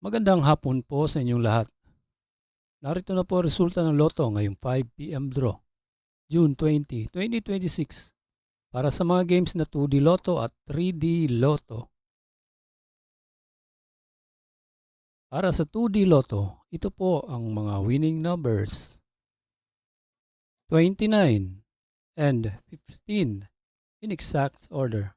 Magandang hapon po sa inyong lahat. Narito na po ang resulta ng Lotto ngayong 5 p.m. draw, June 20, 2026 para sa mga games na 2D Lotto at 3D Lotto. Para sa 2D Lotto, ito po ang mga winning numbers: 29 and 15 in exact order.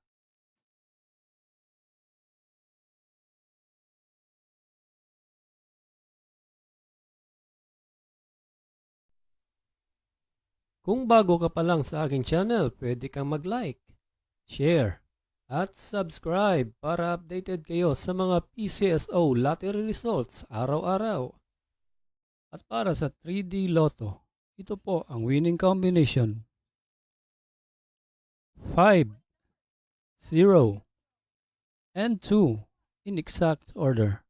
Kung bago ka pa lang sa aking channel, pwede kang mag-like, share, at subscribe para updated kayo sa mga PCSO lottery results araw-araw. At para sa 3D Lotto, ito po ang winning combination: 5, 0, and 2 in exact order.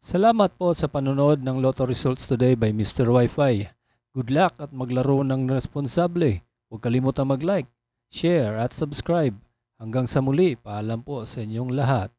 Salamat po sa panonood ng Lotto Results Today by Mr. Wi-Fi. Good luck at maglaro ng responsable. Huwag kalimutang mag-like, share at subscribe. Hanggang sa muli, paalam po sa inyong lahat.